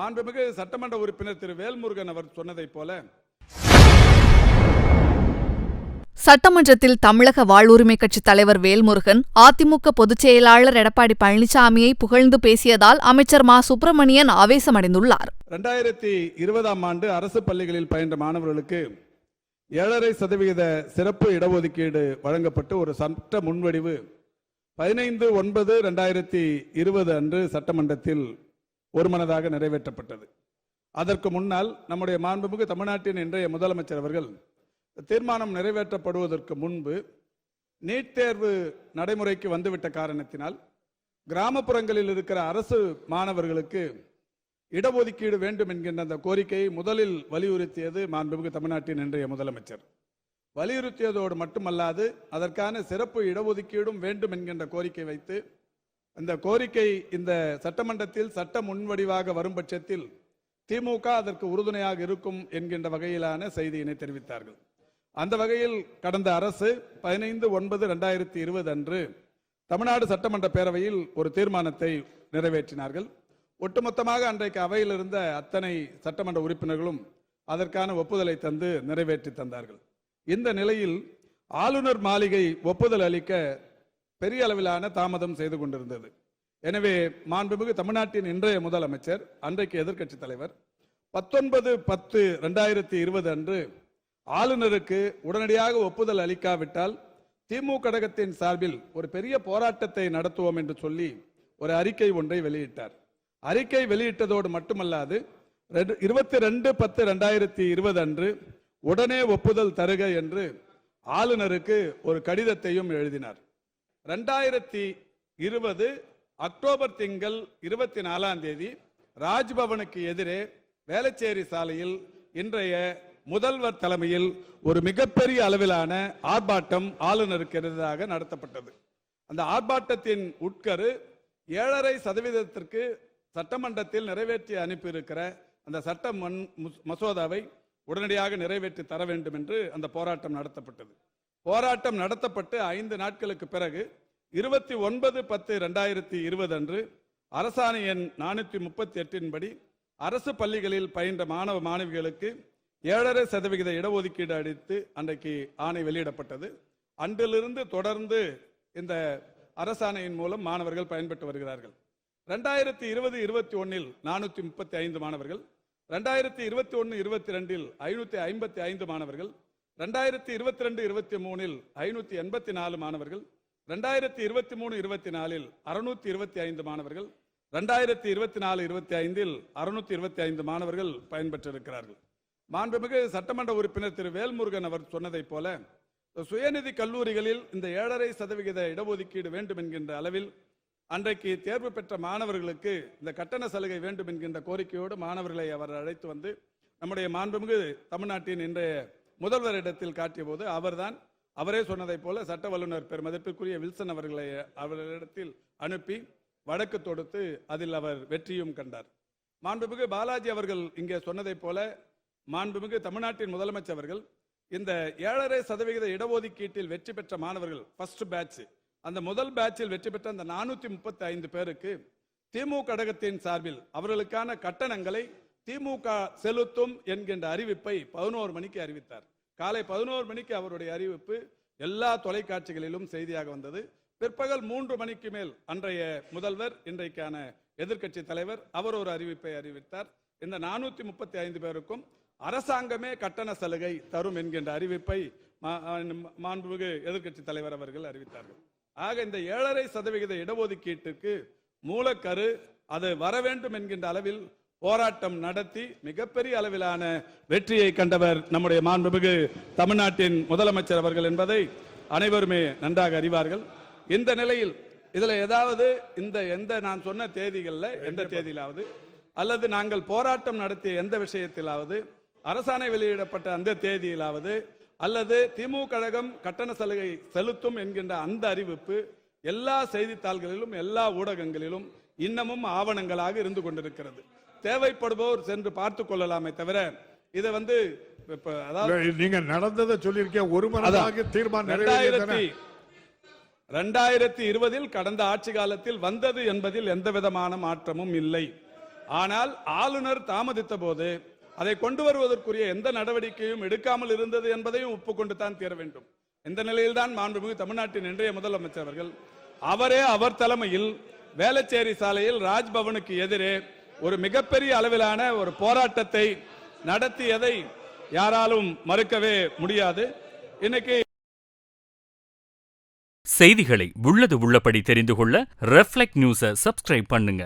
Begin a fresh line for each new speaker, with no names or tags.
மாண்புமிகு சட்டமன்ற உறுப்பினர் திரு வேல்முருகன் அவர் சொன்னதைப் போல
சட்டமன்றத்தில் தமிழக வாழ்வுரிமை கட்சித் தலைவர் வேல்முருகன் அதிமுக பொதுச் செயலாளர் எடப்பாடி பழனிசாமியை புகழ்ந்து பேசியதால் அமைச்சர் மா சுப்பிரமணியன் ஆவேசமடைந்துள்ளார்.
2020ஆம் ஆண்டு அரசு பள்ளிகளில் பயின்ற மாணவர்களுக்கு 7.5% சிறப்பு இடஒதுக்கீடு வழங்கப்பட்டு ஒரு சட்ட முன்வடிவு 15/9/2020 அன்று சட்டமன்றத்தில் ஒருமனதாக நிறைவேற்றப்பட்டது. அதற்கு முன்னால் நம்முடைய மாண்புமிகு தமிழ்நாட்டின் இன்றைய முதலமைச்சர் அவர்கள் தீர்மானம் நிறைவேற்றப்படுவதற்கு முன்பு நீட் தேர்வு நடைமுறைக்கு வந்துவிட்ட காரணத்தினால் கிராமப்புறங்களில் இருக்கிற அரசு மாணவர்களுக்கு இடஒதுக்கீடு வேண்டும் என்கின்ற அந்த கோரிக்கையை முதலில் வலியுறுத்தியது மாண்புமிகு தமிழ்நாட்டின் இன்றைய முதலமைச்சர். வலியுறுத்தியதோடு மட்டுமல்லாது அதற்கான சிறப்பு இடஒதுக்கீடும் வேண்டும் என்கின்ற கோரிக்கை வைத்து அந்த கோரிக்கை இந்த சட்டமன்றத்தில் சட்ட முன்வடிவாக வரும் பட்சத்தில் திமுக அதற்கு உறுதுணையாக இருக்கும் என்கின்ற வகையிலான செய்தியினை தெரிவித்தார்கள். அந்த வகையில் கடந்த அரசு 15/9/2020 அன்று தமிழ்நாடு சட்டமன்ற பேரவையில் ஒரு தீர்மானத்தை நிறைவேற்றினார்கள். ஒட்டுமொத்தமாக அன்றைக்கு அவையில் இருந்த அத்தனை சட்டமன்ற உறுப்பினர்களும் அதற்கான ஒப்புதலை தந்து நிறைவேற்றி தந்தார்கள். இந்த நிலையில் ஆளுநர் மாளிகை ஒப்புதல் அளிக்க பெரிய அளவிலான தாமதம் செய்து கொண்டிருந்தது. எனவே மாண்புமிகு தமிழ்நாட்டின் இன்றைய முதலமைச்சர் அன்றைக்கு எதிர்க்கட்சி தலைவர் 19/10/2020 அன்று ஆளுநருக்கு உடனடியாக ஒப்புதல் அளிக்காவிட்டால் திமுக கழகத்தின் சார்பில் ஒரு பெரிய போராட்டத்தை நடத்துவோம் என்று சொல்லி ஒரு அறிக்கை ஒன்றை வெளியிட்டார். அறிக்கை வெளியிட்டதோடு மட்டுமல்லாது 22/10/2020 அன்று உடனே ஒப்புதல் தருக என்று ஆளுநருக்கு ஒரு கடிதத்தையும் எழுதினார். 2020 அக்டோபர் திங்கள் 24ஆம் தேதி ராஜ்பவனுக்கு எதிரே வேளச்சேரி சாலையில் இன்றைய முதல்வர் தலைமையில் ஒரு மிகப்பெரிய அளவிலான ஆர்ப்பாட்டம் ஆளுநருக்கு எதிராக நடத்தப்பட்டது. அந்த ஆர்ப்பாட்டத்தின் உட்கரு 7.5% சட்டமன்றத்தில் நிறைவேற்றி அனுப்பியிருக்கிற அந்த சட்ட மசோதாவை உடனடியாக நிறைவேற்றி தர வேண்டும் என்று அந்த போராட்டம் நடத்தப்பட்டது. போராட்டம் நடத்தப்பட்டு 5 நாட்களுக்கு பிறகு 29/10/2020 அன்று அரசாணை எண் 438 படி அரசு பள்ளிகளில் பயின்ற மாணவ மாணவிகளுக்கு 7.5% இடஒதுக்கீடு அளித்து அன்றைக்கு ஆணை வெளியிடப்பட்டது. அன்றிலிருந்து தொடர்ந்து இந்த அரசாணையின் மூலம் மாணவர்கள் பயன்பெற்று வருகிறார்கள். 2020-21 435 மாணவர்கள், 2021-22 555 மாணவர்கள், 2022-23 584 மாணவர்கள், 2023-24 625 மாணவர்கள், 2024-25 625 மாணவர்கள் பயன்பெற்றிருக்கிறார்கள். மாண்புமிகு சட்டமன்ற உறுப்பினர் திரு வேல்முருகன் அவர் சொன்னதைப் போல சுயநிதி கல்லூரிகளில் இந்த 7.5% இடஒதுக்கீடு வேண்டும் என்கின்ற அளவில் அன்றைக்கு தேர்வு பெற்ற மாணவர்களுக்கு இந்த கட்டண சலுகை வேண்டும் என்கின்ற கோரிக்கையோடு மாணவர்களை அவர் அழைத்து வந்து நம்முடைய மாண்புமிகு தமிழ்நாட்டின் இன்றைய முதல்வரிடத்தில் காட்டிய போது அவரே சொன்னதைப் போல சட்ட வல்லுநர் பெருமதிப்பிற்குரிய வில்சன் அவர்களிடத்தில் அனுப்பி வழக்கு தொடுத்து அதில் அவர் வெற்றியும் கண்டார். மாண்புமிகு பாலாஜி அவர்கள் இங்கே சொன்னதைப் போல மாண்புமிகு தமிழ்நாட்டின் முதலமைச்சர் அவர்கள் இந்த 7.5% இடஒதுக்கீட்டில் வெற்றி பெற்ற மாணவர்கள் ஃபர்ஸ்ட் பேட்ச், அந்த முதல் பேட்சில் வெற்றி பெற்ற அந்த 435 பேருக்கு திமுக கழகத்தின் சார்பில் அவர்களுக்கான கட்டணங்களை திமுக செலுத்தும் என்கின்ற அறிவிப்பை 11 மணிக்கு அறிவித்தார். காலை 11 மணிக்கு அவருடைய அறிவிப்பு எல்லா தொலைக்காட்சிகளிலும் செய்தியாக வந்தது. பிற்பகல் 3 மணிக்கு மேல் அன்றைய முதல்வர் இன்றைக்கான எதிர்க்கட்சி தலைவர் அவர் ஒரு அறிவிப்பை அறிவித்தார். இந்த 435 பேருக்கும் அரசாங்கமே கட்டண சலுகை தரும் என்கின்ற அறிவிப்பை மாண்புமிகு எதிர்க்கட்சி தலைவர் அவர்கள் அறிவித்தார்கள். ஆக இந்த 7.5% இடஒதுக்கீட்டுக்கு மூலக்கரு அது வர வேண்டும் என்கின்ற அளவில் போராட்டம் நடத்தி மிகப்பெரிய அளவிலான வெற்றியை கண்டவர் நம்முடைய மாண்புமிகு தமிழ்நாட்டின் முதலமைச்சர் அவர்கள் என்பதை அனைவருமே நன்றாக அறிவார்கள். இந்த நிலையில் இதுல ஏதாவது எந்த நான் சொன்ன தேதிகளில் எந்த தேதியிலாவது அல்லது நாங்கள் போராட்டம் நடத்திய எந்த விஷயத்திலாவது அரசாணை வெளியிடப்பட்ட அந்த தேதியிலாவது அல்லது திமுக கழகம் கட்டண சலுகை செலுத்தும் என்கின்ற அந்த அறிவிப்பு எல்லா செய்தித்தாள்களிலும் எல்லா ஊடகங்களிலும் இன்னமும் ஆவணங்களாக இருந்து கொண்டிருக்கிறது. தேவைப்படுவோர் சென்று பார்த்துக் கொள்ளலாமே தவிர இதை
நீங்க நடந்ததை சொல்லியிருக்கேன். ஒரு மனதாக தீர்மானம்
2020 கடந்த ஆட்சி காலத்தில் வந்தது என்பதில் எந்த விதமான மாற்றமும் இல்லை. ஆனால் ஆளுநர் தாமதித்த போது அதை கொண்டு வருவதற்குரிய எந்த நடவடிக்கையும் எடுக்காமல் இருந்தது என்பதையும் ஒப்புக்கொண்டு தான் தீர வேண்டும். இந்த நிலையில்தான் மாண்புமிகு தமிழ்நாட்டின் இன்றைய முதலமைச்சர் அவர்கள் அவரே அவர் தலைமையில் வேளச்சேரி சாலையில் ராஜ்பவனுக்கு எதிரே ஒரு மிகப்பெரிய அளவிலான ஒரு போராட்டத்தை நடத்தியதை யாராலும் மறுக்கவே முடியாது. இன்னைக்கு
செய்திகளை உள்ளது உள்ளபடி தெரிந்து கொள்ள ரெஃப்ளெக்ட் நியூஸை சப்ஸ்கிரைப் பண்ணுங்க.